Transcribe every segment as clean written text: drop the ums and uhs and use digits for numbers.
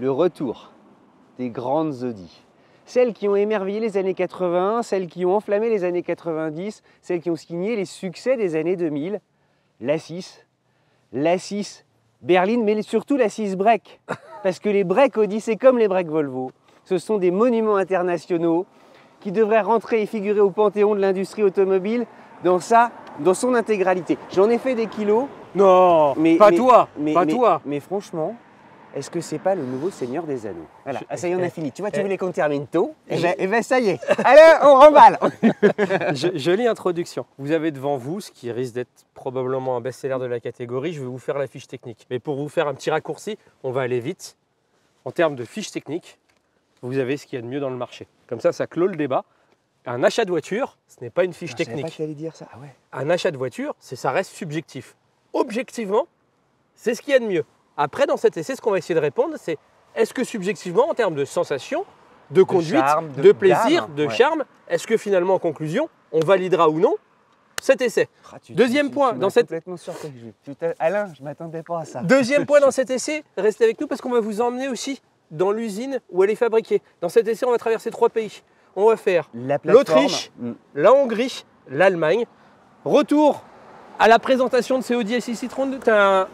le retour des grandes Audi. Celles qui ont émerveillé les années 80, celles qui ont enflammé les années 90, celles qui ont signé les succès des années 2000. l'A6 berline, mais surtout l'A6 break. Parce que les breaks Audi, c'est comme les breaks Volvo. Ce sont des monuments internationaux qui devraient rentrer et figurer au panthéon de l'industrie automobile dans son intégralité. J'en ai fait des kilos. Non, pas toi. Mais franchement, est-ce que c'est pas le nouveau Seigneur des Anneaux? Voilà, ça y est, on a fini. Tu vois, tu voulais qu'on termine tôt. Et ben ça y est. Allez, on remballe. Jolie introduction. Vous avez devant vous ce qui risque d'être probablement un best-seller de la catégorie. Je vais vous faire la fiche technique. Mais pour vous faire un petit raccourci, on va aller vite. En termes de fiche technique, vous avez ce qu'il y a de mieux dans le marché. Comme ça clôt le débat. Un achat de voiture, ce n'est pas une fiche technique. Je savais pas que tu allais dire ça. Ah ouais. Un achat de voiture, ça reste subjectif. Objectivement, c'est ce qu'il y a de mieux. Après, dans cet essai, ce qu'on va essayer de répondre, c'est est-ce que subjectivement, en termes de sensation, de conduite, charme, de plaisir, gamme, de charme, est-ce que finalement, en conclusion, on validera ou non cet essai? Deuxième point, dans cette... complètement surpris. Alain, je ne m'attendais pas à ça. Deuxième point dans cet essai, restez avec nous parce qu'on va vous emmener aussi dans l'usine où elle est fabriquée. Dans cet essai, on va traverser 3 pays. On va faire l'Autriche, la Hongrie, l'Allemagne. Retour à la présentation de ces Audi A6 e-tron. Tu as un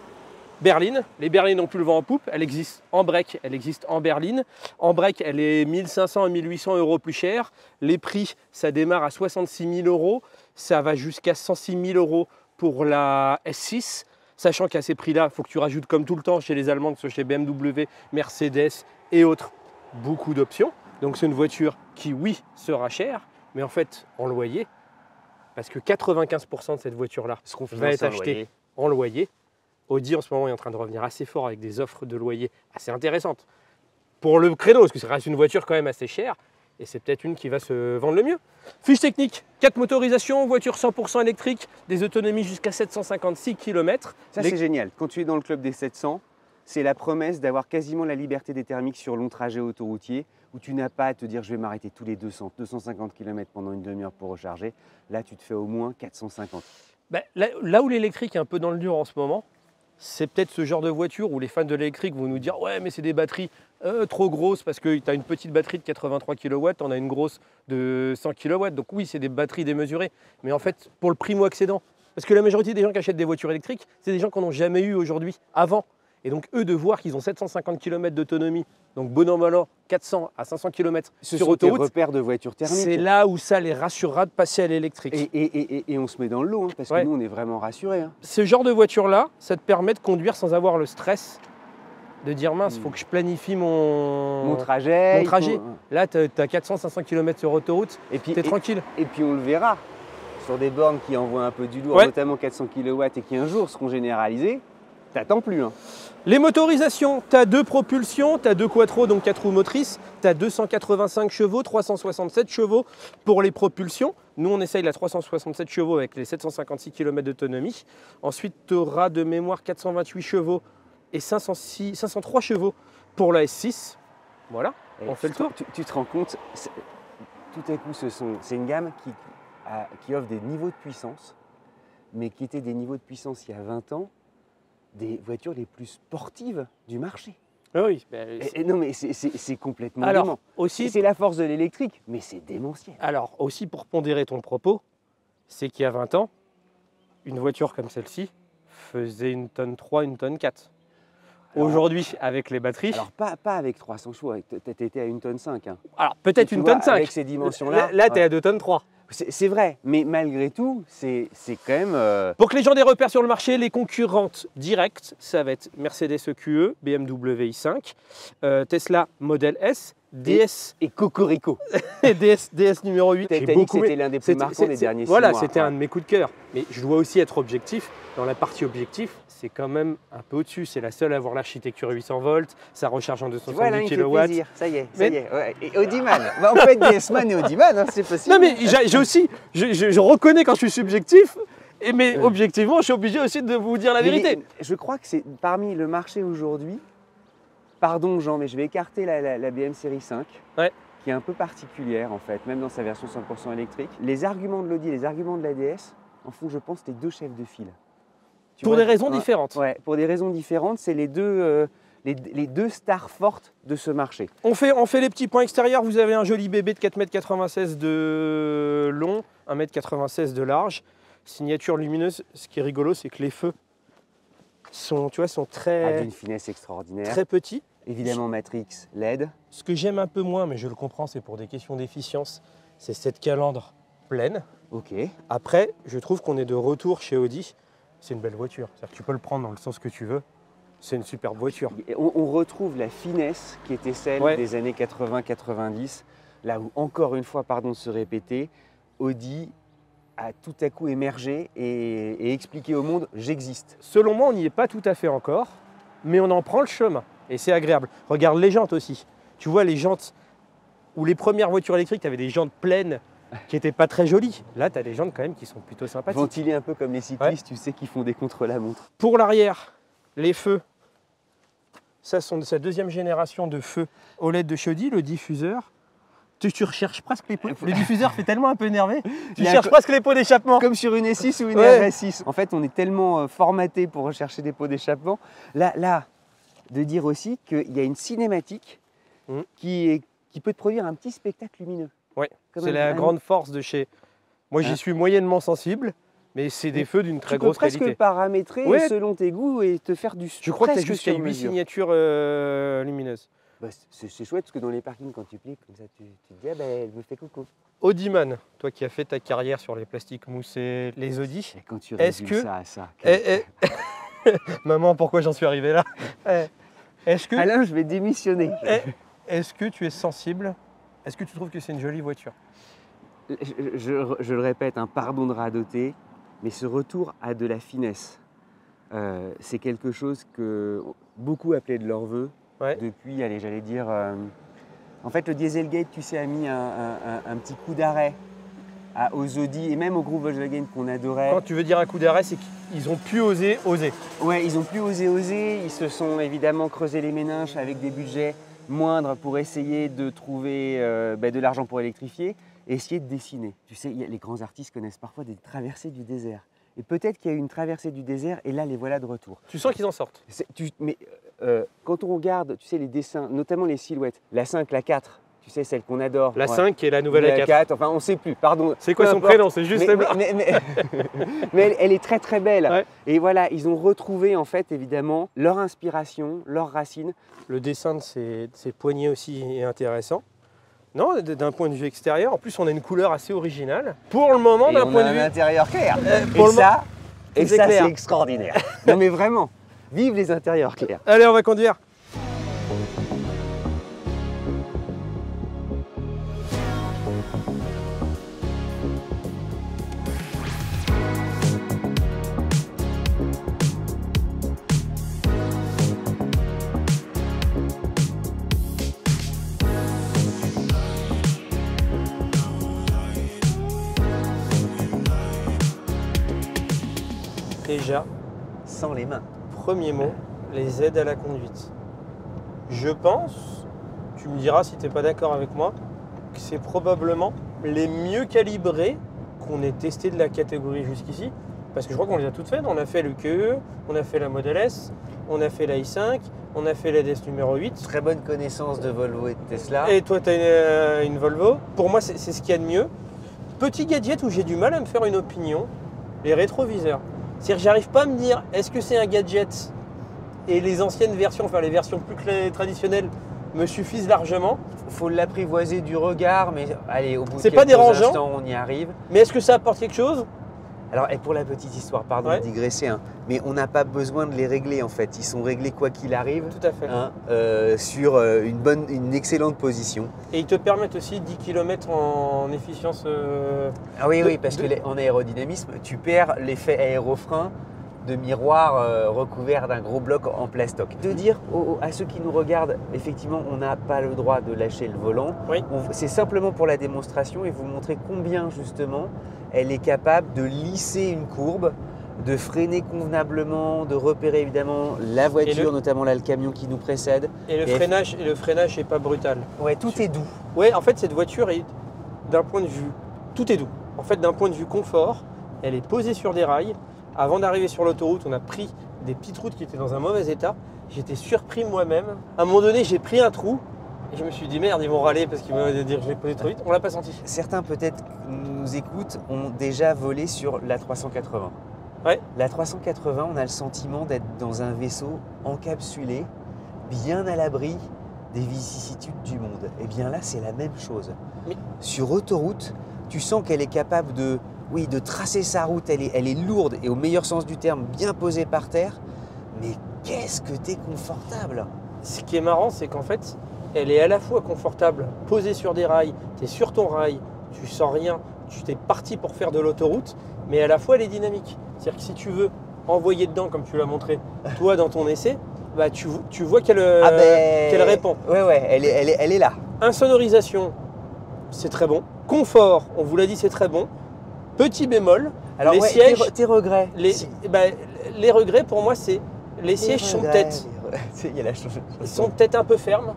berline. Les berlines n'ont plus le vent en poupe. Elle existe en break, elle existe en berline. En break, elle est 1500 à 1800 € plus chère. Les prix, ça démarre à 66 000 €. Ça va jusqu'à 106 000 € pour la S6. Sachant qu'à ces prix-là, il faut que tu rajoutes comme tout le temps chez les Allemands, que ce soit chez BMW, Mercedes et autres, beaucoup d'options. Donc c'est une voiture qui, oui, sera chère, mais en fait, en loyer, parce que 95% de cette voiture-là va être achetée en loyer. Audi, en ce moment, est en train de revenir assez fort avec des offres de loyer assez intéressantes pour le créneau, parce que ça reste une voiture quand même assez chère, et c'est peut-être une qui va se vendre le mieux. Fiche technique, 4 motorisations, voiture 100% électrique, des autonomies jusqu'à 756 km. Ça, c'est génial. Quand tu es dans le club des 700, c'est la promesse d'avoir quasiment la liberté des thermiques sur long trajet autoroutier, où tu n'as pas à te dire je vais m'arrêter tous les 250 km pendant une demi-heure pour recharger. Là, tu te fais au moins 450. Ben, là où l'électrique est un peu dans le dur en ce moment, c'est peut-être ce genre de voiture où les fans de l'électrique vont nous dire « Ouais, mais c'est des batteries trop grosses parce que tu as une petite batterie de 83 kW, on a une grosse de 100 kW. » Donc oui, c'est des batteries démesurées. Mais en fait, pour le primo-accédant, parce que la majorité des gens qui achètent des voitures électriques, c'est des gens qui n'en ont jamais eu aujourd'hui, avant. Et donc eux, de voir qu'ils ont 750 km d'autonomie, donc bon an mal an, 400 à 500 km sur autoroute, tes repères de voitures thermiques. C'est là où ça les rassurera de passer à l'électrique. Et on se met dans le lot, hein, parce que nous, on est vraiment rassurés. Hein. Ce genre de voiture-là, ça te permet de conduire sans avoir le stress de dire mince, il faut que je planifie mon trajet. Là, tu as 400-500 km sur autoroute, tu es tranquille. Et puis on le verra sur des bornes qui envoient un peu du lourd, notamment 400 kW et qui un jour seront généralisées. T'attends plus. Hein. Les motorisations, tu as 2 propulsions, tu as 2 quattro, donc 4 roues motrices, tu as 285 chevaux, 367 chevaux pour les propulsions. Nous, on essaye la 367 chevaux avec les 756 km d'autonomie. Ensuite, tu auras de mémoire 428 chevaux et 503 chevaux pour la S6. Voilà, on fait le tour. Tu te rends compte, tout à coup, c'est une gamme qui offre des niveaux de puissance, mais qui étaient des niveaux de puissance il y a 20 ans, des voitures les plus sportives du marché. Oui. Non, mais c'est complètement dément. C'est la force de l'électrique, mais c'est démentiel. Alors, aussi pour pondérer ton propos, c'est qu'il y a 20 ans, une voiture comme celle-ci faisait 1,3 tonne, 1,4 tonne. Aujourd'hui, avec les batteries... Alors, pas avec 300 chevaux, tu étais à 1,5 tonne. Hein. Alors, peut-être 1,5 tonne. Avec ces dimensions-là... Là tu es à 2,3 tonnes. C'est vrai, mais malgré tout, c'est quand même... Pour que les gens aient des repères sur le marché, les concurrentes directes, ça va être Mercedes EQE, BMW i5, Tesla Model S, DS... Et Cocorico. DS numéro 8. T'as dit que c'était l'un des plus marquants des derniers 6 mois. Voilà, c'était un de mes coups de cœur. Mais je dois aussi être objectif. Dans la partie objectif, c'est quand même un peu au-dessus. C'est la seule à avoir l'architecture 800 volts, ça recharge en 270 kW. Plaisir. Ça y est. Ouais. Et Audiman. On peut être DS-man et Audiman, hein, c'est possible. Non, mais j'ai aussi, je reconnais quand je suis subjectif, mais objectivement, je suis obligé aussi de vous dire la vérité. Je crois que c'est parmi le marché aujourd'hui, pardon Jean, mais je vais écarter la BM série 5, qui est un peu particulière en fait, même dans sa version 100% électrique. Les arguments de l'Audi et les arguments de la DS en font, je pense, les 2 chefs de file. Pour des raisons différentes. Ouais, pour des raisons différentes, c'est les deux les deux stars fortes de ce marché. On fait les petits points extérieurs. Vous avez un joli bébé de 4,96 m de long, 1,96 m de large. Signature lumineuse. Ce qui est rigolo, c'est que les feux sont, tu vois, sont très, d'une finesse extraordinaire. très petits. Évidemment Matrix LED. Ce que j'aime un peu moins, mais je le comprends, c'est pour des questions d'efficience, c'est cette calandre pleine. Ok. Après, je trouve qu'on est de retour chez Audi. C'est une belle voiture. C'est-à-dire que tu peux le prendre dans le sens que tu veux. C'est une superbe voiture. Et on retrouve la finesse qui était celle des années 80-90, là où, encore une fois, pardon de se répéter, Audi a tout à coup émergé et expliqué au monde « j'existe ». Selon moi, on n'y est pas tout à fait encore, mais on en prend le chemin et c'est agréable. Regarde les jantes aussi. Tu vois les jantes où les premières voitures électriques, tu avais des jantes pleines qui n'étaient pas très jolies. Là, tu as des jantes quand même qui sont plutôt sympathiques. Ventilées un peu comme les cyclistes, tu sais, qui font des contre-la-montre. Pour l'arrière, les feux, ça sont de sa deuxième génération de feux OLED de chez Audi, le diffuseur. Tu recherches presque les pots. Le diffuseur fait tellement un peu énervé. Tu cherches presque les pots d'échappement. Comme sur une S6 ou une RS6. En fait, on est tellement formaté pour rechercher des pots d'échappement. Là, de dire aussi qu'il y a une cinématique qui peut te produire un petit spectacle lumineux. Oui, c'est la grande force de chez... Moi, j'y suis moyennement sensible, mais c'est des feux d'une très grosse qualité. Tu peux presque paramétrer selon tes goûts et te faire du... Je crois que tu as jusqu'à 8 signatures lumineuses. Bah, c'est chouette parce que dans les parkings, quand tu plies comme ça, tu te dis, ah ben, elle me fait coucou. Audiman, toi qui as fait ta carrière sur les plastiques moussés, les Audi. Et quand tu résumes ça à ça. Maman, pourquoi j'en suis arrivé là? Est-ce que... Alain, je vais démissionner. Est-ce que tu es sensible? Est-ce que tu trouves que c'est une jolie voiture? Je le répète, un pardon de radoter, mais ce retour à de la finesse, c'est quelque chose que beaucoup appelaient de leur vœu. Depuis, allez, j'allais dire... en fait, le Dieselgate, tu sais, a mis un petit coup d'arrêt aux Audi et même au groupe Volkswagen qu'on adorait. Quand tu veux dire un coup d'arrêt, c'est qu'ils ont pu oser. Ouais, ils ont pu oser. Ils se sont évidemment creusé les méninges avec des budgets moindres pour essayer de trouver de l'argent pour électrifier et essayer de dessiner. Tu sais, les grands artistes connaissent parfois des traversées du désert. Et peut-être qu'il y a eu une traversée du désert et là, les voilà de retour. Tu sens qu'ils en sortent. Quand on regarde, tu sais, les dessins, notamment les silhouettes, la 5, la 4, tu sais, celle qu'on adore. La 5 qui est la nouvelle A4. Enfin, on ne sait plus, pardon. C'est quoi son prénom? C'est juste mais elle est très très belle. Ouais. Et voilà, ils ont retrouvé en fait, évidemment, leur inspiration, leurs racines. Le dessin de ces poignées aussi est intéressant. Non, d'un point de vue extérieur, en plus on a une couleur assez originale. Pour le moment, d'un point de vue... un intérieur clair. Et ça, c'est extraordinaire. Non mais vraiment, vive les intérieurs clairs. Allez, on va conduire. Déjà, sans les mains. Premier mot, les aides à la conduite. Je pense, tu me diras si tu n'es pas d'accord avec moi, que c'est probablement les mieux calibrés qu'on ait testé de la catégorie jusqu'ici. Parce que je crois qu'on les a toutes faites. On a fait le QE, on a fait la Model S, on a fait la i5, on a fait la DS numéro 8. Très bonne connaissance de Volvo et de Tesla. Et toi, tu as une Volvo. Pour moi, c'est ce qu'il y a de mieux. Petit gadget où j'ai du mal à me faire une opinion, les rétroviseurs. C'est-à-dire que j'arrive pas à me dire, est-ce que c'est un gadget et les anciennes versions, enfin les versions plus traditionnelles, me suffisent largement. Il faut l'apprivoiser du regard, mais allez, au bout de quelques instants, on y arrive. Mais est-ce que ça apporte quelque chose? Alors, et pour la petite histoire, pardon de digresser, hein, mais on n'a pas besoin de les régler en fait. Ils sont réglés quoi qu'il arrive. Tout à fait. Sur une excellente position. Et ils te permettent aussi 10 km en efficience. Ah oui, parce qu'en aérodynamisme, tu perds l'effet aérofrein de miroir recouvert d'un gros bloc en plastoc. De dire à ceux qui nous regardent, effectivement, on n'a pas le droit de lâcher le volant. Oui. C'est simplement pour la démonstration et vous montrer combien justement elle est capable de lisser une courbe, de freiner convenablement, de repérer évidemment la voiture, notamment là le camion qui nous précède. Et le freinage n'est pas brutal. Ouais, tout est doux. Ouais, en fait cette voiture est d'un point de vue, tout est doux. En fait d'un point de vue confort, elle est posée sur des rails. Avant d'arriver sur l'autoroute, on a pris des petites routes qui étaient dans un mauvais état. J'étais surpris moi-même. À un moment donné, j'ai pris un trou et je me suis dit merde, ils vont râler parce qu'ils vont dire que je l'ai posé trop vite. On l'a pas senti. Certains peut-être nous écoutent ont déjà volé sur la 380. Ouais. La 380, on a le sentiment d'être dans un vaisseau encapsulé, bien à l'abri des vicissitudes du monde. Et bien là, c'est la même chose. Oui. Sur autoroute, tu sens qu'elle est capable de tracer sa route. Elle est lourde et au meilleur sens du terme, bien posée par terre. Mais qu'est-ce que t'es confortable! Ce qui est marrant, c'est qu'en fait, elle est à la fois confortable, posée sur des rails, tu es sur ton rail, tu sens rien, tu t'es parti pour faire de l'autoroute, mais à la fois elle est dynamique. C'est-à-dire que si tu veux envoyer dedans, comme tu l'as montré, toi dans ton essai, bah, tu vois qu'elle répond. Ouais, elle est là. Insonorisation, c'est très bon. Confort, on vous l'a dit, c'est très bon. Petit bémol, alors, les sièges. Tes regrets. Les regrets pour moi, c'est les sièges sont peut-être. Ils sont peut-être un peu fermes.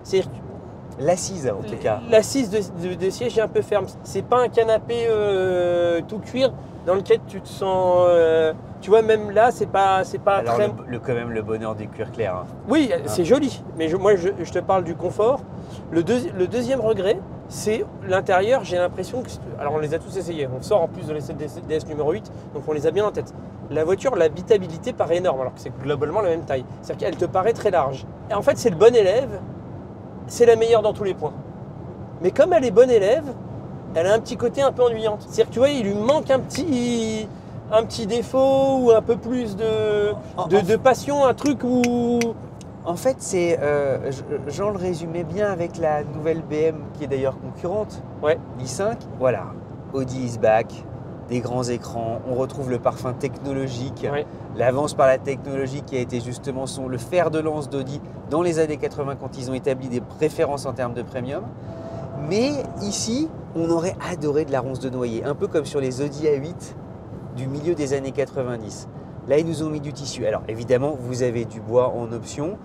C'est l'assise en tout cas. L'assise de siège est un peu ferme. C'est pas un canapé tout cuir dans lequel tu te sens. Tu vois, même là, c'est pas alors très. Quand même le bonheur du cuir clair. Hein. Oui, c'est joli. Mais moi, je te parle du confort. Le deuxième regret, c'est l'intérieur. J'ai l'impression que. Alors, on les a tous essayés. On sort en plus de l'essai DS numéro 8, donc on les a bien en tête. La voiture, l'habitabilité paraît énorme, alors que c'est globalement la même taille. C'est-à-dire qu'elle te paraît très large. Et en fait, c'est le bon élève. C'est la meilleure dans tous les points. Mais comme elle est bonne élève, elle a un petit côté un peu ennuyante. C'est-à-dire que tu vois, il lui manque un petit défaut ou un peu plus de passion, un truc où... En fait, c'est Jean le résumait bien avec la nouvelle BM qui est d'ailleurs concurrente, ouais. l'i5. Voilà, Audi is back, des grands écrans, on retrouve le parfum technologique, ouais. L'avance par la technologie qui a été justement le fer de lance d'Audi dans les années 80 quand ils ont établi des préférences en termes de premium. Mais ici, on aurait adoré de la ronce de noyer, un peu comme sur les Audi A8 du milieu des années 90. Là, ils nous ont mis du tissu. Alors évidemment, vous avez du bois en option,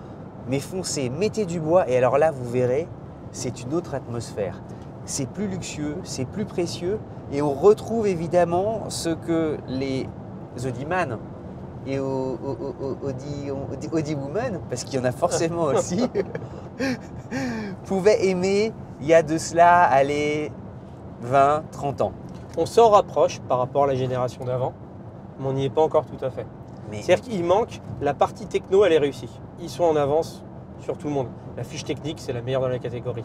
mais foncez, mettez du bois et alors là, vous verrez, c'est une autre atmosphère. C'est plus luxueux, c'est plus précieux et on retrouve évidemment ce que les Audiman et Audi Woman, parce qu'il y en a forcément aussi, pouvaient aimer il y a de cela, allez, 20, 30 ans. On s'en rapproche par rapport à la génération d'avant, mais on n'y est pas encore tout à fait. C'est-à-dire qu'il manque, la partie techno, elle est réussie. Ils sont en avance sur tout le monde. La fiche technique, c'est la meilleure dans la catégorie.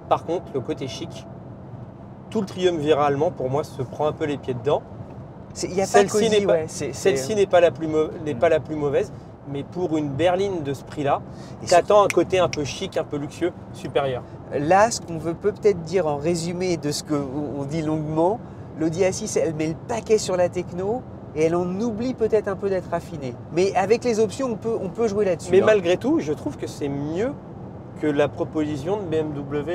Par contre, le côté chic, tout le triumvirat allemand, pour moi, se prend un peu les pieds dedans. Celle-ci n'est pas la plus mauvaise, mais pour une berline de ce prix-là, t'attends un côté un peu chic, un peu luxueux, supérieur. Là, ce qu'on peut peut-être dire en résumé de ce qu'on dit longuement, l'Audi A6, elle met le paquet sur la techno et elle en oublie peut-être un peu d'être affinée. Mais avec les options, on peut jouer là-dessus. Mais malgré tout, je trouve que c'est mieux que la proposition de BMW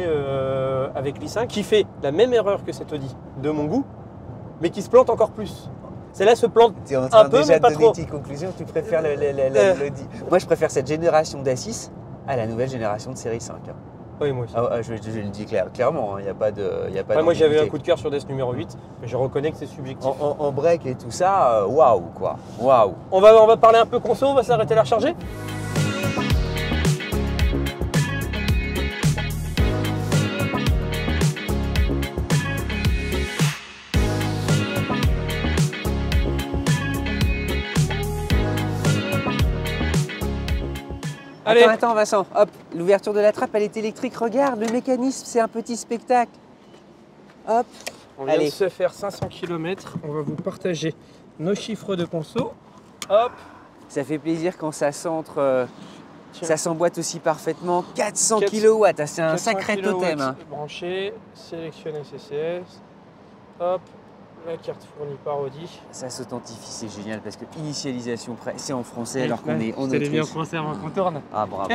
avec l'i5, qui fait la même erreur que cette Audi, de mon goût, mais qui se plante encore plus. Celle-là se plante un peu, mais pas trop. Tu es en train déjà de donner tes conclusions, tu préfères l'Audi. Moi, je préfère cette génération d'A6 à la nouvelle génération de série 5. Hein. Oui, moi aussi. Je le dis clairement, il n'y a pas de... moi, j'avais un coup de cœur sur DS numéro 8, mais je reconnais que c'est subjectif. En break et tout ça, waouh, quoi. Waouh. On va parler un peu conso, on va s'arrêter la recharger. Attends Vincent, hop, l'ouverture de la trappe elle est électrique, regarde le mécanisme, c'est un petit spectacle. Hop, on vient de se faire 500 km, on va vous partager nos chiffres de conso. Hop. Ça fait plaisir quand ça centre, ça s'emboîte aussi parfaitement. 400 kW, c'est un sacré totem. Hein. Branché, sélectionner CCS, hop. La carte fournie par Audi. Ça s'authentifie, c'est génial parce que initialisation prêt, c'est en français alors qu'on est en Autriche. C'est bien français avant qu'on tourne. Ah bravo,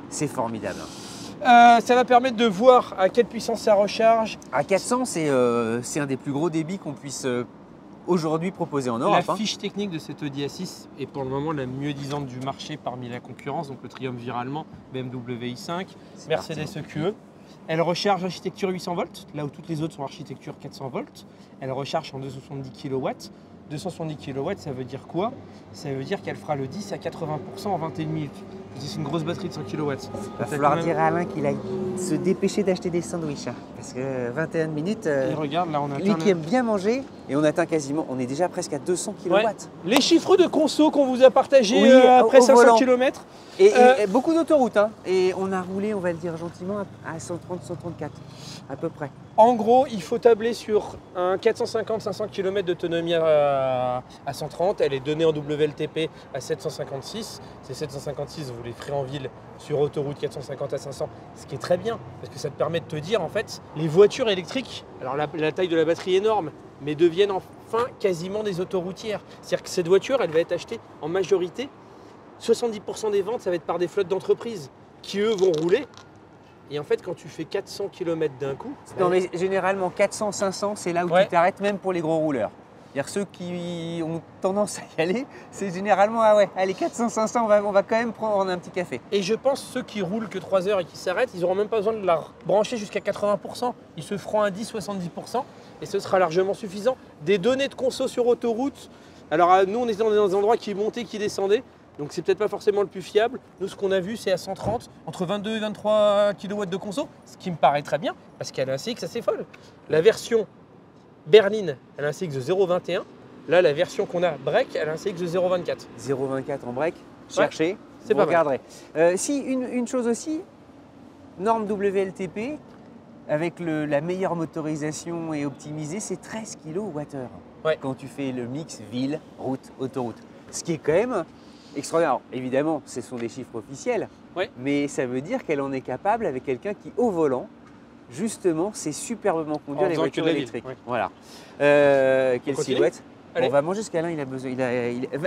c'est formidable. Ça va permettre de voir à quelle puissance ça recharge. À 400, c'est un des plus gros débits qu'on puisse aujourd'hui proposer en Europe. La fiche technique de cette Audi A6 est pour le moment la mieux disante du marché parmi la concurrence, donc le triumvirat allemand, BMW i5, Mercedes EQE. Elle recharge architecture 800 volts, là où toutes les autres sont architecture 400 volts. Elle recharge en 270 kW. 270 kW, ça veut dire quoi? Ça veut dire qu'elle fera le 10 à 80% en 21 minutes. C'est une grosse batterie de 100 kW. Il va falloir dire à Alain qu'il aille se dépêcher d'acheter des sandwichs. Hein, parce que 21 minutes, et regarde, là, on atteint lui qui aime bien manger, et on atteint quasiment, on est déjà presque à 200 kW. Ouais. Les chiffres de conso qu'on vous a partagés oui, après 500 volant. km. Et beaucoup d'autoroutes. Hein, et on a roulé, on va le dire gentiment, à 130-134 à peu près. En gros, il faut tabler sur un 450-500 km d'autonomie à 130. Elle est donnée en WLTP à 756. Ces 756, vous les ferez en ville sur autoroute 450 à 500, ce qui est très bien, parce que ça te permet de te dire, en fait, les voitures électriques, alors la taille de la batterie est énorme, mais deviennent enfin quasiment des autoroutières. C'est-à-dire que cette voiture, elle va être achetée en majorité, 70% des ventes, ça va être par des flottes d'entreprises qui, eux, vont rouler. Et en fait, quand tu fais 400 km d'un coup… Non, mais généralement, 400-500, c'est là où tu t'arrêtes, même pour les gros rouleurs. C'est-à-dire ceux qui ont tendance à y aller, c'est généralement, ah ouais, allez, 400-500, on va quand même prendre un petit café. Et je pense ceux qui roulent que 3 heures et qui s'arrêtent, ils n'auront même pas besoin de la brancher jusqu'à 80%. Ils se feront un 10-70% et ce sera largement suffisant. Des données de conso sur autoroute, alors nous, on est dans des endroits qui montaient, qui descendaient. Donc c'est peut-être pas forcément le plus fiable. Nous, ce qu'on a vu, c'est à 130, entre 22 et 23 kW de conso, ce qui me paraît très bien, parce qu'elle a un CX assez folle. La version berline, elle a un CX de 0,21. Là, la version qu'on a break, elle a un CX de 0,24. 0,24 en break, cherchez, c'est vous pas regarderez. Si, une chose aussi, norme WLTP, avec la meilleure motorisation et optimisée, c'est 13 kWh. Ouais. Quand tu fais le mix ville, route, autoroute. Ce qui est quand même extraordinaire. Alors, évidemment, ce sont des chiffres officiels, mais ça veut dire qu'elle en est capable avec quelqu'un qui, au volant, justement, sait superbement conduire les voitures électriques. Voilà. Quelle silhouette. On va manger ce qu'Alain il a besoin.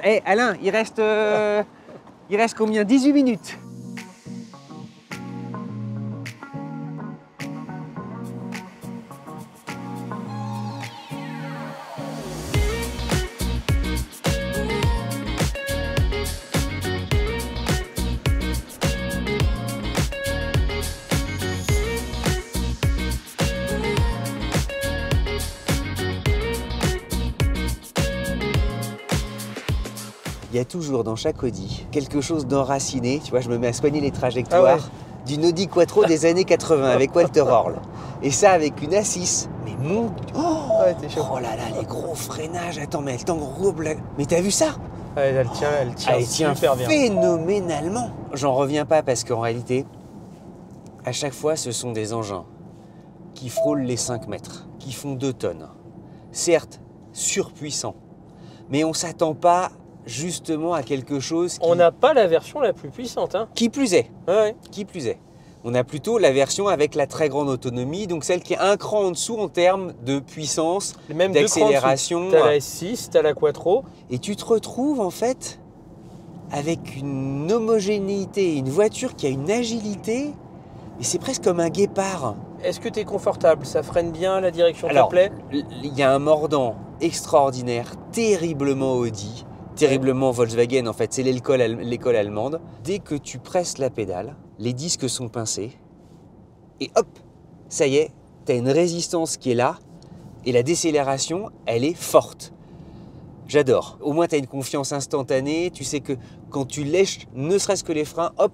Hey, Alain, il reste combien? 18 minutes. Il y a toujours dans chaque Audi quelque chose d'enraciné. Tu vois, je me mets à soigner les trajectoires d'une Audi Quattro des années 80 avec Walter Orle. Et ça avec une A6. Mais mon… Oh là là, les gros freinages. Attends, mais elle t'enrobe là. Mais t'as vu ça? Elle tient super bien. Phénoménalement. J'en reviens pas parce qu'en réalité, à chaque fois, ce sont des engins qui frôlent les 5 mètres, qui font 2 tonnes. Certes, surpuissants, mais on ne s'attend pas justement à quelque chose qui… On n'a pas la version la plus puissante. Hein. Qui plus est. Qui plus est. On a plutôt la version avec la très grande autonomie, donc celle qui est un cran en dessous en termes de puissance, d'accélération. Tu as la S6, tu as la Quattro. Et tu te retrouves en fait avec une homogénéité, une voiture qui a une agilité, et c'est presque comme un guépard. Est-ce que tu es confortable? Ça freine bien, la direction te plaît? Il y a un mordant extraordinaire, terriblement Audi, terriblement Volkswagen, en fait, c'est l'école allemande. Dès que tu presses la pédale, les disques sont pincés, et hop, ça y est, tu as une résistance qui est là, et la décélération, elle est forte. J'adore. Au moins, tu as une confiance instantanée, tu sais que quand tu lèches, ne serait-ce que les freins, hop,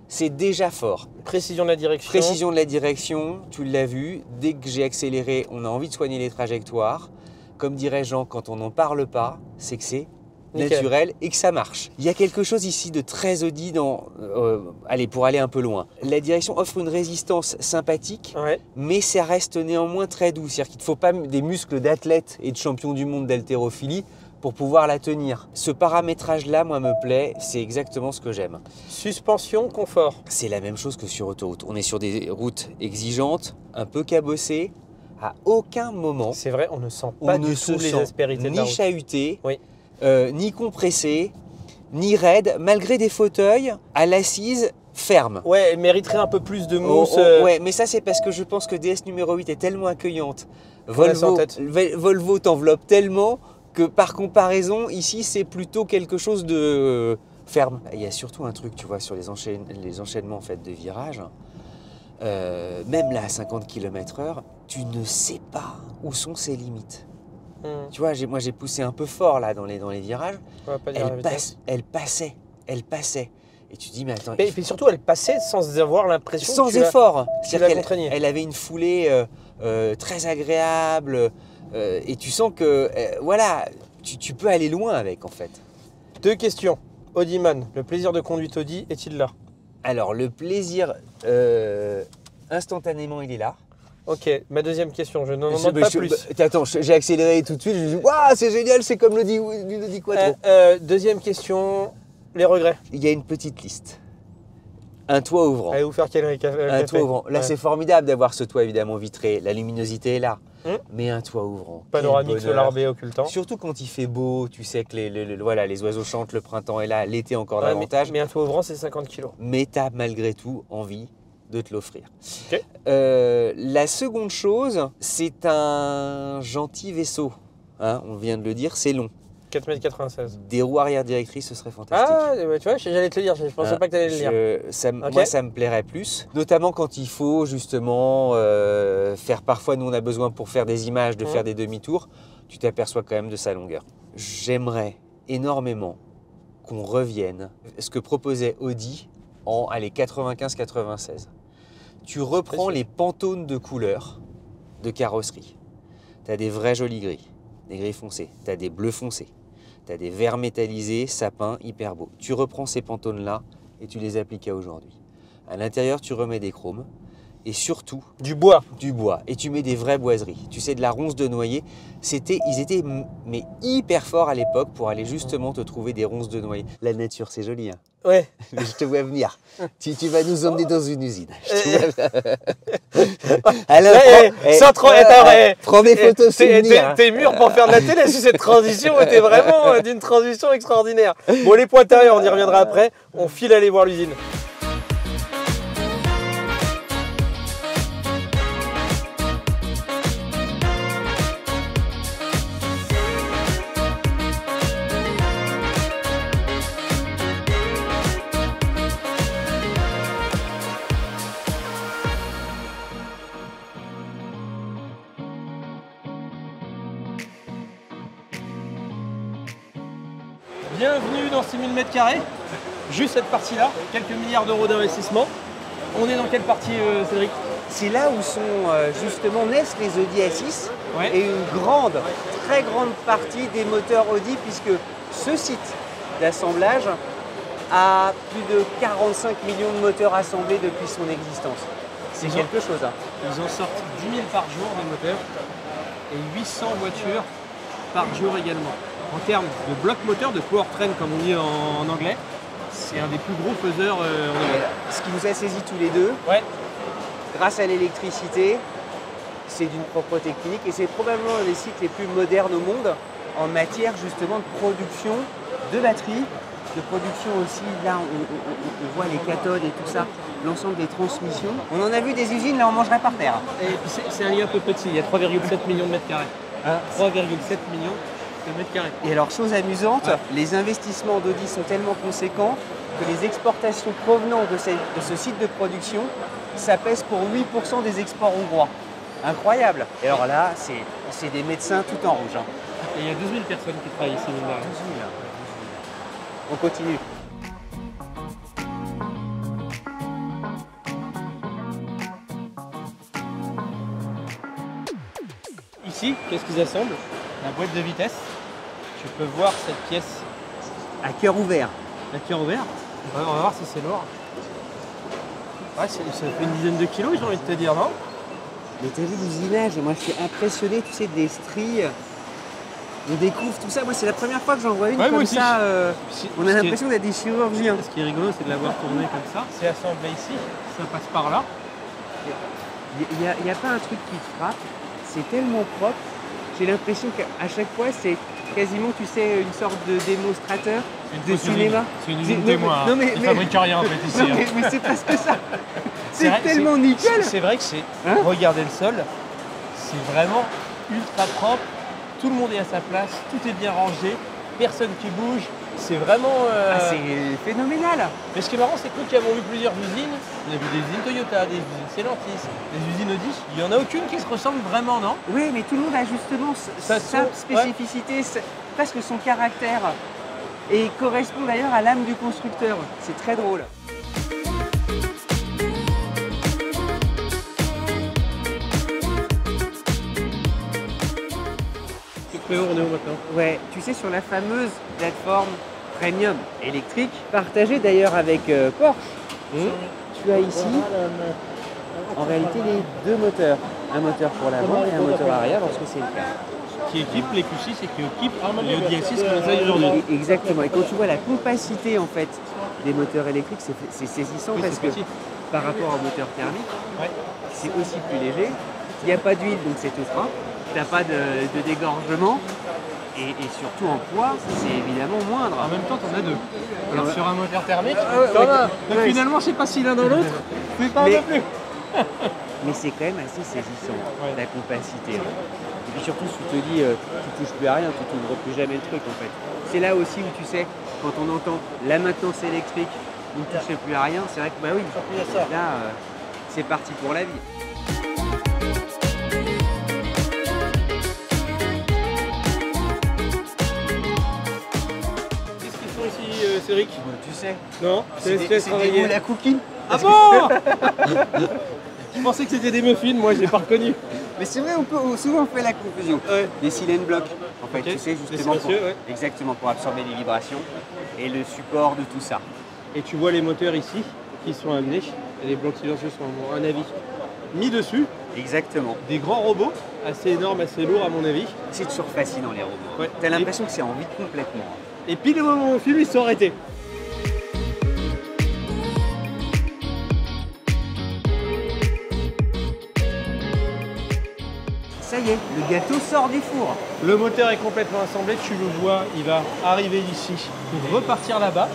c'est déjà fort. Précision de la direction. Précision de la direction, tu l'as vu, dès que j'ai accéléré, on a envie de soigner les trajectoires. Comme dirait Jean, quand on n'en parle pas, c'est que c'est naturel et que ça marche. Il y a quelque chose ici de très Audi allez, pour aller un peu loin. La direction offre une résistance sympathique, mais ça reste néanmoins très doux. C'est-à-dire qu'il ne te faut pas des muscles d'athlète et de champion du monde d'haltérophilie pour pouvoir la tenir. Ce paramétrage-là, moi, me plaît, c'est exactement ce que j'aime. Suspension, confort. C'est la même chose que sur autoroute. On est sur des routes exigeantes, un peu cabossées. À aucun moment, c'est vrai, on ne sent pas du tout les aspérités de la route. Ni chahuté, ni compressé, ni raide, malgré des fauteuils à l'assise ferme. Ouais, elle mériterait un peu plus de mousse. Ouais, mais ça c'est parce que je pense que DS numéro 8 est tellement accueillante. Volvo t'enveloppe tellement que par comparaison, ici c'est plutôt quelque chose de ferme. Il y a surtout un truc, tu vois, sur les enchaînements en fait, de virages. Même là à 50 km/h, tu ne sais pas où sont ses limites. Tu vois, moi j'ai poussé un peu fort là dans les virages. On va pas dire Elle passait. Et tu dis, mais attends. Et puis surtout, elle passait sans avoir l'impression. Sans effort. C'est-à-dire elle avait une foulée très agréable. Et tu sens que, voilà, tu peux aller loin avec en fait. 2 questions. Audiman, le plaisir de conduite Audi est-il là? Alors, le plaisir, instantanément, il est là. Ok, ma deuxième question, je n'en demande pas plus. Attends, j'ai accéléré tout de suite, je me dis, waouh, c'est génial, c'est comme l'Audi Quattro. Deuxième question, les regrets. Il y a une petite liste. Un toit ouvrant. Allez vous faire quel un toit ouvrant. Là, c'est formidable d'avoir ce toit évidemment vitré. La luminosité est là. Mais un toit ouvrant. Panoramique Solar B occultant. Surtout quand il fait beau, tu sais que les oiseaux chantent, le printemps est là, l'été encore davantage. Mais un toit ouvrant, c'est 50 kg. Mais tu as malgré tout envie de te l'offrir. Okay. La seconde chose, c'est un gentil vaisseau. Hein, on vient de le dire, c'est long. 4,96 m. Des roues arrière directrices, ce serait fantastique. Ah, tu vois, j'allais te le dire, je pensais pas que tu allais le dire. Moi, ça me plairait plus. Notamment quand il faut justement faire, parfois, nous on a besoin pour faire des images, de faire des demi-tours, tu t'aperçois quand même de sa longueur. J'aimerais énormément qu'on revienne à ce que proposait Audi en 95-96. Tu reprends les Pantones de couleur de carrosserie. Tu as des vrais jolis gris, des gris foncés, tu as des bleus foncés. Tu as des verts métallisés, sapins, hyper beaux. Tu reprends ces Pantones-là et tu les appliques à aujourd'hui. À l'intérieur, tu remets des chromes et surtout… Du bois. Du bois. Et tu mets des vraies boiseries. Tu sais, de la ronce de noyer. Ils étaient mais hyper forts à l'époque pour aller justement te trouver des ronces de noyer. La nature, c'est joli. Hein. Ouais. Mais je te vois venir. Tu vas nous emmener dans une usine. Alors, prends des photos souvenirs. T'es mûr pour faire de la télé. Cette transition était vraiment d'une transition extraordinaire. Bon, les points intérieurs, on y reviendra après. On file aller voir l'usine. Bienvenue dans 6000 m², juste cette partie-là, quelques milliards d'euros d'investissement. On est dans quelle partie, Cédric? C'est là où justement naissent les Audi A6 et une très grande partie des moteurs Audi, puisque ce site d'assemblage a plus de 45 millions de moteurs assemblés depuis son existence. C'est quelque chose. Hein. Ils en sortent 10 000 par jour de moteurs et 800 voitures par jour également. En termes de bloc moteur, de powertrain comme on dit en anglais, c'est un des plus gros faiseurs en Europe. Ce qui nous a saisis tous les deux, grâce à l'électricité, c'est d'une propreté clinique et c'est probablement un des sites les plus modernes au monde en matière justement de production de batteries, de production aussi, là on voit les cathodes et tout ça, l'ensemble des transmissions. On en a vu des usines, là on mangerait par terre. Et puis c'est un lieu un peu petit, il y a 3,7 millions de mètres carrés. 3,7 millions. Et alors, chose amusante, les investissements d'Audi sont tellement conséquents que les exportations provenant de ce site de production, ça pèse pour 8% des exports hongrois. Incroyable. Et alors là, c'est des médecins tout en rouge. Hein. Et il y a 12 000 personnes qui travaillent ici. 12 000. On continue. Ici, qu'est-ce qu'ils assemblent? La boîte de vitesse. Tu peux voir cette pièce à cœur ouvert. À cœur ouvert. On va voir si c'est lourd. Ouais, ça fait une dizaine de kilos, j'ai envie de te dire, non? Mais t'as vu l'usinage, moi je suis impressionné, tu sais, des stries. On découvre tout ça. Moi, c'est la première fois que j'en vois une comme ça. On a l'impression d'être des chirurgiens. Ce qui est rigolo, c'est de la voir tourner comme ça. C'est assemblé ici, ça passe par là. Il n'y a pas un truc qui te frappe. C'est tellement propre. J'ai l'impression qu'à chaque fois, c'est quasiment, tu sais, une sorte de démonstrateur de cinéma. C'est une usine témoin. Ils ne fabriquent rien en fait ici. Mais c'est presque ça. C'est tellement nickel. C'est vrai que c'est. Regardez le sol. C'est vraiment ultra propre. Tout le monde est à sa place. Tout est bien rangé. Personne qui bouge. C'est vraiment... C'est phénoménal. Mais ce qui est marrant, c'est que nous qui avons vu plusieurs usines, on a vu des usines Toyota, des usines Stellantis, des usines Audi, il n'y en a aucune qui se ressemble vraiment, non? Oui, mais tout le monde a justement sa spécificité, presque son caractère. Et correspond d'ailleurs à l'âme du constructeur. C'est très drôle. On est où maintenant? Ouais, tu sais, sur la fameuse plateforme premium électrique, partagée d'ailleurs avec Porsche, tu as ici en réalité les deux moteurs. Un moteur pour l'avant et un moteur arrière lorsque c'est le cas. Qui équipe les Q6 et qui équipe les Audi A6 comme ça aujourd'hui. Exactement. Et quand tu vois la compacité en fait des moteurs électriques, c'est saisissant parce que par rapport au moteur thermique, c'est aussi plus léger. Il n'y a pas d'huile, donc c'est tout frein. Tu n'as pas de dégorgement. Et surtout en poids, c'est évidemment moindre. En même temps, tu en as deux. Alors sur un moteur thermique, donc finalement, c'est pas si l'un dans l'autre, c'est pas non plus. Mais c'est quand même assez saisissant, la compacité. Et puis surtout, si tu te dis, tu touches plus à rien, tu t'ouvres plus jamais le truc en fait. C'est là aussi où tu sais, quand on entend la maintenance électrique, vous ne touchez plus à rien, c'est vrai que bah oui, là, c'est parti pour la vie. Cédric? Tu sais. Non, c'est des moules à cookies. Ah bon? Je pensais que c'était des muffins, moi je l'ai pas reconnu. Mais c'est vrai, souvent on fait la confusion. Des cylindres blocs, en fait, tu sais, justement exactement pour absorber les vibrations et le support de tout ça. Et tu vois les moteurs ici qui sont amenés, et les blocs silencieux sont à mon avis mis dessus. Exactement. Des grands robots, assez énormes, assez lourds à mon avis. C'est toujours fascinant les robots. T'as l'impression que c'est en vide complètement. Et puis le moment où on filme, ils sont arrêtés. Ça y est, le gâteau sort du four. Le moteur est complètement assemblé, tu le vois, il va arriver ici, repartir là-bas.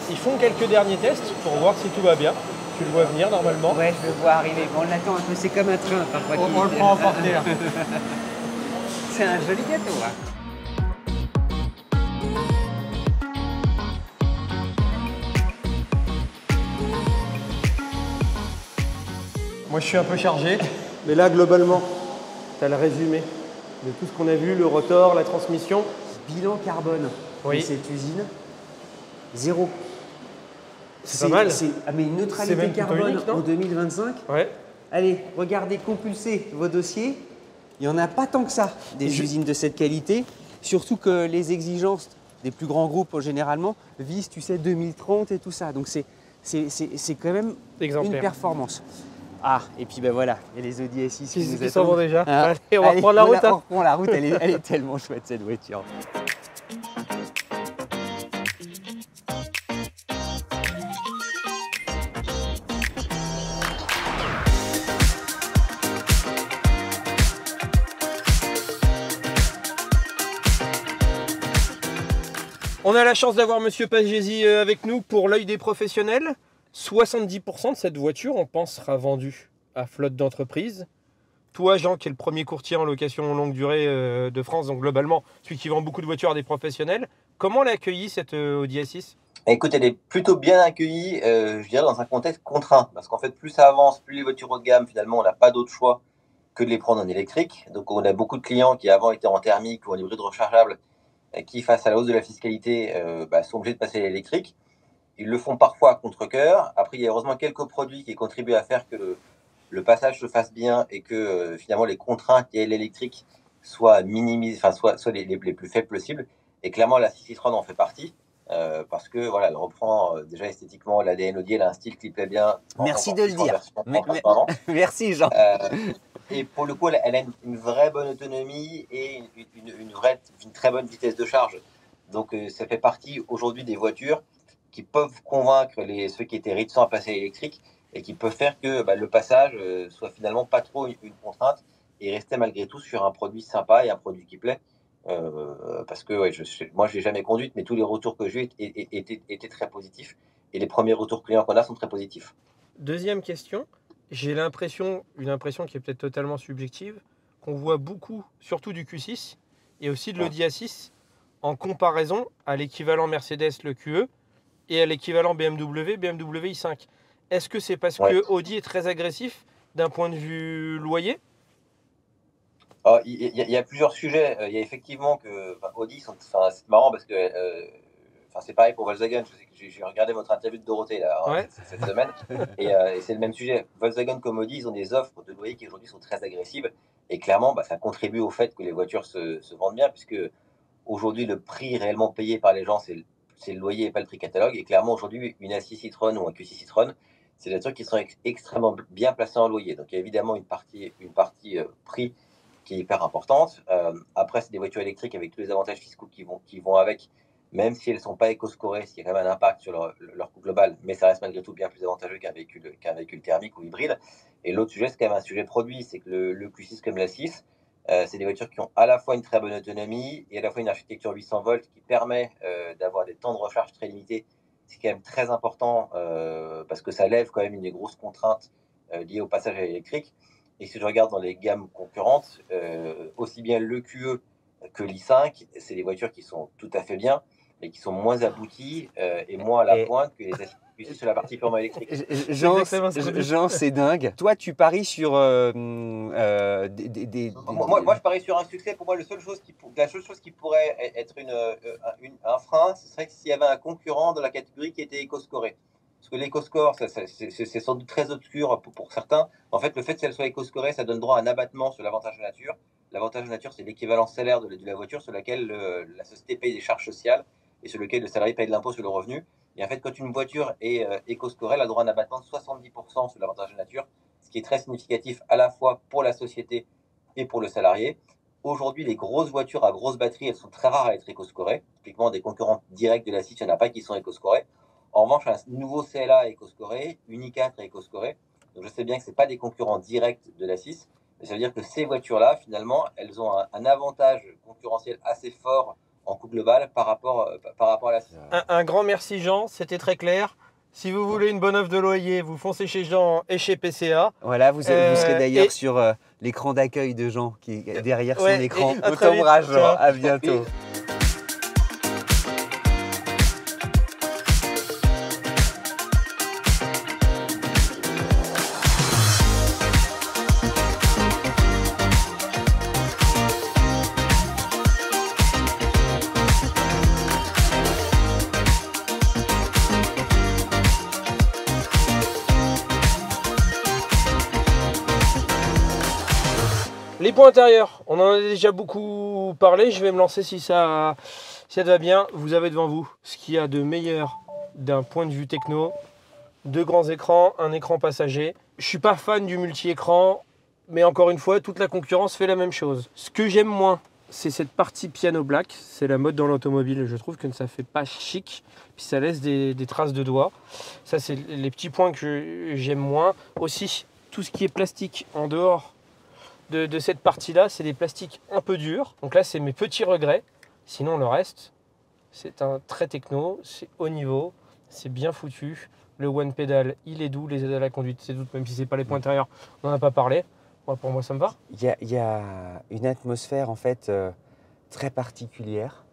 Ils font quelques derniers tests pour voir si tout va bien. Tu le vois venir normalement. Ouais, je le vois arriver. Bon, on l'attend un peu, c'est comme un train parfois. On le prend en portée là. C'est un joli gâteau là. Moi je suis un peu chargé, mais là globalement, tu as le résumé de tout ce qu'on a vu, le rotor, la transmission. Bilan carbone de cette usine, 0. C'est pas mal. Mais une neutralité carbone en 2025. Ouais. Allez, regardez, compulsez vos dossiers. Il n'y en a pas tant que ça, des usines de cette qualité. Surtout que les exigences des plus grands groupes, généralement, visent, tu sais, 2030 et tout ça. Donc c'est quand même une performance. Ah, et puis ben voilà, il y a les Audi A6 qui s'en vont déjà. Allez, on va reprendre la route. On reprend la route, elle est tellement chouette cette voiture. On a la chance d'avoir Monsieur Pagesi avec nous pour l'œil des professionnels. 70% de cette voiture, on pense, sera vendue à flotte d'entreprise. Toi, Jean, qui est le premier courtier en location longue durée de France, donc globalement, celui qui vend beaucoup de voitures à des professionnels, comment l'a accueilli cette Audi A6? Écoute, elle est plutôt bien accueillie, je dirais, dans un contexte contraint. Parce qu'en fait, plus ça avance, plus les voitures haut de gamme, finalement, on n'a pas d'autre choix que de les prendre en électrique. Donc, on a beaucoup de clients qui, avant, étaient en thermique ou en hybride rechargeable, qui, face à la hausse de la fiscalité, sont obligés de passer à l'électrique. Ils le font parfois à contre-cœur. Après, il y a heureusement quelques produits qui contribuent à faire que le passage se fasse bien et que finalement les contraintes liées à l'électrique soient minimisées, soient les plus faibles possibles. Et clairement, la 6 e en fait partie. Parce que voilà, elle reprend déjà esthétiquement l'ADN Audi, elle a un style qui plaît bien. Merci de le dire. Merci Jean. Et pour le coup, elle a une vraie bonne autonomie et une très bonne vitesse de charge. Donc ça fait partie aujourd'hui des voitures qui peuvent convaincre ceux qui étaient réticents à passer à l'électrique et qui peuvent faire que le passage soit finalement pas trop une contrainte et rester malgré tout sur un produit sympa et un produit qui plaît. Parce que moi, je l'ai jamais conduite, mais tous les retours que j'ai eu étaient très positifs. Et les premiers retours clients qu'on a sont très positifs. Deuxième question, j'ai une impression qui est peut-être totalement subjective, qu'on voit beaucoup, surtout du Q6 et aussi de l'Audi A6, en comparaison à l'équivalent Mercedes, le QE, et à l'équivalent BMW i5. Est-ce que c'est parce que Audi est très agressif d'un point de vue loyer? Il y a plusieurs sujets. Il y a effectivement que Audi, c'est marrant parce que c'est pareil pour Volkswagen. J'ai regardé votre interview de Dorothée là, cette semaine et c'est le même sujet. Volkswagen comme Audi, ils ont des offres de loyer qui aujourd'hui sont très agressives et clairement, ça contribue au fait que les voitures se vendent bien puisque aujourd'hui, le prix réellement payé par les gens, c'est le loyer et pas le prix catalogue. Et clairement, aujourd'hui, une A6 Citroën ou un Q6 Citroën, c'est des trucs qui sont extrêmement bien placés en loyer. Donc, il y a évidemment une partie prix qui est hyper importante. Après, c'est des voitures électriques avec tous les avantages fiscaux qui vont avec, même si elles ne sont pas éco-scorées, ce qui a quand même un impact sur leur coût global, mais ça reste malgré tout bien plus avantageux qu'un véhicule thermique ou hybride. Et l'autre sujet, c'est quand même un sujet produit, c'est que le Q6 comme la 6, c'est des voitures qui ont à la fois une très bonne autonomie et à la fois une architecture 800 volts qui permet d'avoir des temps de recharge très limités. C'est quand même très important parce que ça lève quand même une des grosses contraintes liées au passage à l'électrique. Et si je regarde dans les gammes concurrentes, aussi bien le QE que l'i5, c'est des voitures qui sont tout à fait bien, mais qui sont moins abouties et moins à la pointe que les SUV sur la partie purement électrique. Jean, c'est dingue. Toi, tu paries sur Moi, je parie sur un succès. Pour moi, la seule chose qui pourrait être un frein, ce serait s'il y avait un concurrent dans la catégorie qui était éco-scoré. Parce que l'éco-score, c'est sans doute très obscur pour certains. En fait, le fait qu'elle soit éco-scorée, ça donne droit à un abattement sur l'avantage de nature. L'avantage de nature, c'est l'équivalent salaire de la voiture sur laquelle la société paye des charges sociales et sur lequel le salarié paye de l'impôt sur le revenu. Et en fait, quand une voiture est éco-scorée, elle a droit à un abattement de 70% sur l'avantage de nature, ce qui est très significatif à la fois pour la société et pour le salarié. Aujourd'hui, les grosses voitures à grosse batterie, elles sont très rares à être éco-scorées. Typiquement, des concurrents directs de la 6, il n'y en a pas qui sont éco-scorés. En revanche, un nouveau CLA est éco-scoré, une i4 est éco-scorée. Donc je sais bien que ce n'est pas des concurrents directs de la 6, mais ça veut dire que ces voitures-là, finalement, elles ont un avantage concurrentiel assez fort en coût global par rapport à la 6. Un grand merci Jean, c'était très clair. Si vous voulez une bonne offre de loyer, vous foncez chez Jean et chez PCA. Voilà, vous serez d'ailleurs sur l'écran d'accueil de Jean qui est derrière son écran. On t'embrasse Jean, à bientôt. Les points intérieurs, on en a déjà beaucoup parlé, je vais me lancer si ça te va bien. Vous avez devant vous ce qu'il y a de meilleur d'un point de vue techno, deux grands écrans, un écran passager. Je ne suis pas fan du multi-écran, mais encore une fois, toute la concurrence fait la même chose. Ce que j'aime moins, c'est cette partie piano black, c'est la mode dans l'automobile, je trouve que ça fait pas chic, puis ça laisse des traces de doigts. Ça, c'est les petits points que j'aime moins. Aussi, tout ce qui est plastique en dehors de cette partie-là, c'est des plastiques un peu durs. Donc là, c'est mes petits regrets. Sinon, le reste, c'est un très techno, c'est haut niveau, c'est bien foutu. Le one pedal, il est doux, les aides à la conduite, c'est doux, même si c'est pas les points intérieurs, on n'en a pas parlé. Moi, pour moi, ça me va. Il y a une atmosphère en fait très particulière.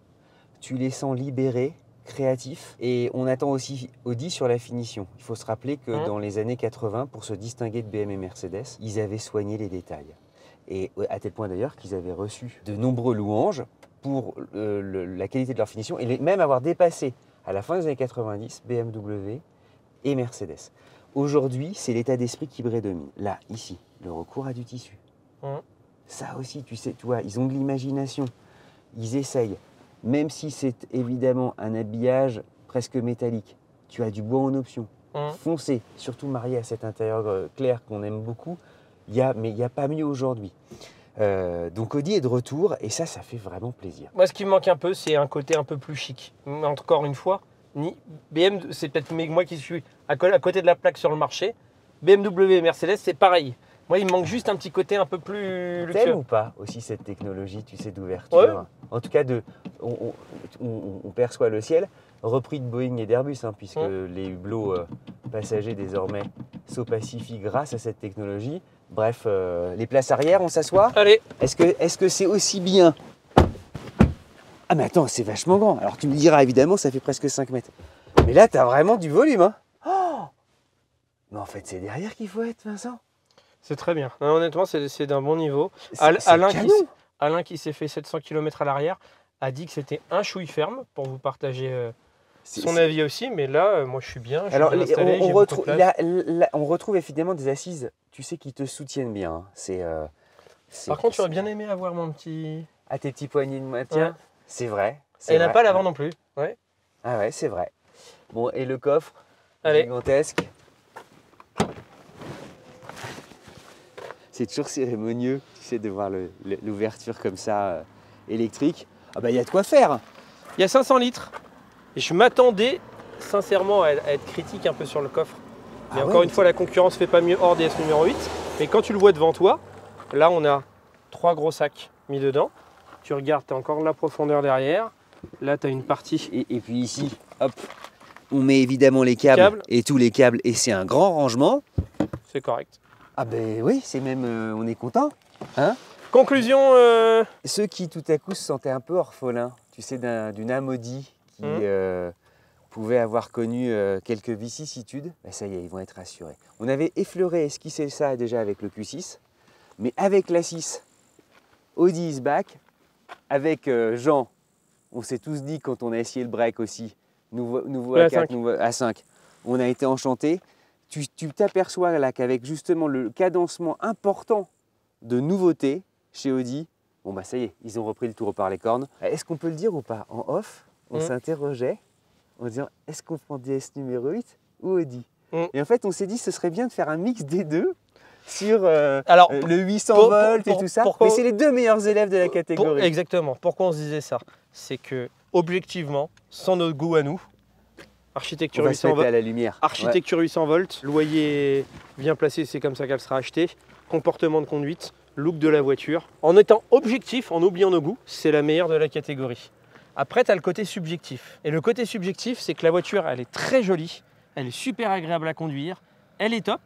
Tu les sens libérés, créatifs, et on attend aussi Audi sur la finition. Il faut se rappeler que dans les années 80, pour se distinguer de BM et Mercedes, ils avaient soigné les détails. Et à tel point d'ailleurs qu'ils avaient reçu de nombreux louanges pour la qualité de leur finition et même avoir dépassé à la fin des années 90 BMW et Mercedes. Aujourd'hui, c'est l'état d'esprit qui prédomine. Là, ici, le recours à du tissu. Ça aussi, tu vois, ils ont de l'imagination. Ils essayent. Même si c'est évidemment un habillage presque métallique, tu as du bois en option. Foncé, surtout marié à cet intérieur clair qu'on aime beaucoup. Mais il n'y a pas mieux aujourd'hui. Donc Audi est de retour et ça fait vraiment plaisir. Moi, ce qui me manque un peu, c'est un côté un peu plus chic. Encore une fois, BM, c'est peut-être moi qui suis à côté de la plaque sur le marché. BMW et Mercedes, c'est pareil. Moi, il me manque juste un petit côté un peu plus luxueux. T'aimes ou pas aussi cette technologie, tu sais, d'ouverture? En tout cas, on perçoit le ciel, repris de Boeing et d'Airbus, puisque les hublots passagers désormais s'opacifient grâce à cette technologie. Bref, les places arrière, on s'assoit. Allez. Est-ce que c'est aussi bien Ah mais attends, c'est vachement grand. Alors tu me diras, évidemment, ça fait presque 5 mètres. Mais là, tu as vraiment du volume. Hein. Oh, mais en fait, c'est derrière qu'il faut être, Vincent. C'est très bien. Non, honnêtement, c'est d'un bon niveau. Alain qui s'est fait 700 km à l'arrière a dit que c'était un chouille ferme pour vous partager son avis aussi. Mais là, moi, je suis bien. Alors, on retrouve évidemment des assises, tu sais, qui te soutiennent bien. Hein. Par contre, j'aurais bien aimé avoir mon petit... Ah, tes petits poignées de maintien. Ouais. C'est vrai. Et il n'a pas l'avant non plus. Ouais. Ah ouais, c'est vrai. Bon, et le coffre gigantesque. C'est toujours cérémonieux, tu sais, de voir l'ouverture comme ça, électrique. Ah bah, il y a de quoi faire. Il y a 500 litres. Et je m'attendais sincèrement à être critique un peu sur le coffre. Mais encore une fois, la concurrence fait pas mieux hors DS numéro 8. Mais quand tu le vois devant toi, là, on a 3 gros sacs mis dedans. Tu regardes, tu as encore de la profondeur derrière. Là, tu as une partie. Et puis ici, hop, on met évidemment les câbles et tous les câbles. Et c'est un grand rangement. C'est correct. Ah ben oui, c'est même, on est content. Hein? Conclusion. Ceux qui tout à coup se sentaient un peu orphelins, tu sais, d'une Amodi qui pouvait avoir connu quelques vicissitudes, ben ça y est, ils vont être rassurés. On avait effleuré, esquissé ça déjà avec le Q6, mais avec la 6, Audi is back, avec Jean, on s'est tous dit quand on a essayé le break aussi, nouveau A4, nouveau A5, on a été enchantés. Tu t'aperçois là qu'avec justement le cadencement important de nouveautés chez Audi, bon bah ça y est, ils ont repris le taureau par les cornes. Est-ce qu'on peut le dire ou pas? En off, on s'interrogeait en disant est-ce qu'on prend DS numéro 8 ou Audi? Et en fait, on s'est dit ce serait bien de faire un mix des deux sur le 800 volts et tout ça. Mais c'est les deux meilleurs élèves de la catégorie. Exactement. Pourquoi on se disait ça? C'est que objectivement, sans notre goût à nous, architecture 800 volts, à la lumière. Architecture 800 volts, loyer bien placé, c'est comme ça qu'elle sera achetée. Comportement de conduite, look de la voiture. En étant objectif, en oubliant nos goûts, c'est la meilleure de la catégorie. Après, tu as le côté subjectif. Et le côté subjectif, c'est que la voiture, elle est très jolie, elle est super agréable à conduire, elle est top.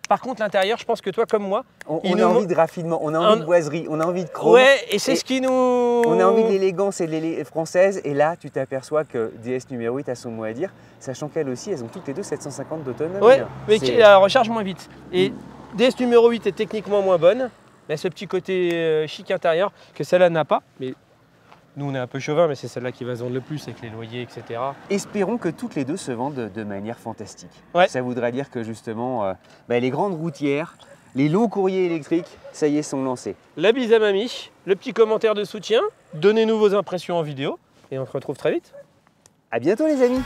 Par contre, l'intérieur, je pense que toi comme moi, on a envie de raffinement, on a envie de boiserie, on a envie de chrome. Ouais, et c'est ce qui nous... On a envie de l'élégance et de l'élégance française. Et là, tu t'aperçois que DS numéro 8 a son mot à dire, sachant qu'elles aussi, elles ont toutes les deux 750 d'autonomie. Ouais, mais qui la recharge moins vite. Et DS numéro 8 est techniquement moins bonne, mais a ce petit côté chic intérieur que celle-là n'a pas. Mais nous, on est un peu chauvin, mais c'est celle-là qui va se vendre le plus avec les loyers, etc. Espérons que toutes les deux se vendent de manière fantastique. Ouais. Ça voudrait dire que justement, les grandes routières, les longs courriers électriques, ça y est, sont lancés. La bise à mamie, le petit commentaire de soutien, donnez-nous vos impressions en vidéo et on se retrouve très vite. À bientôt les amis.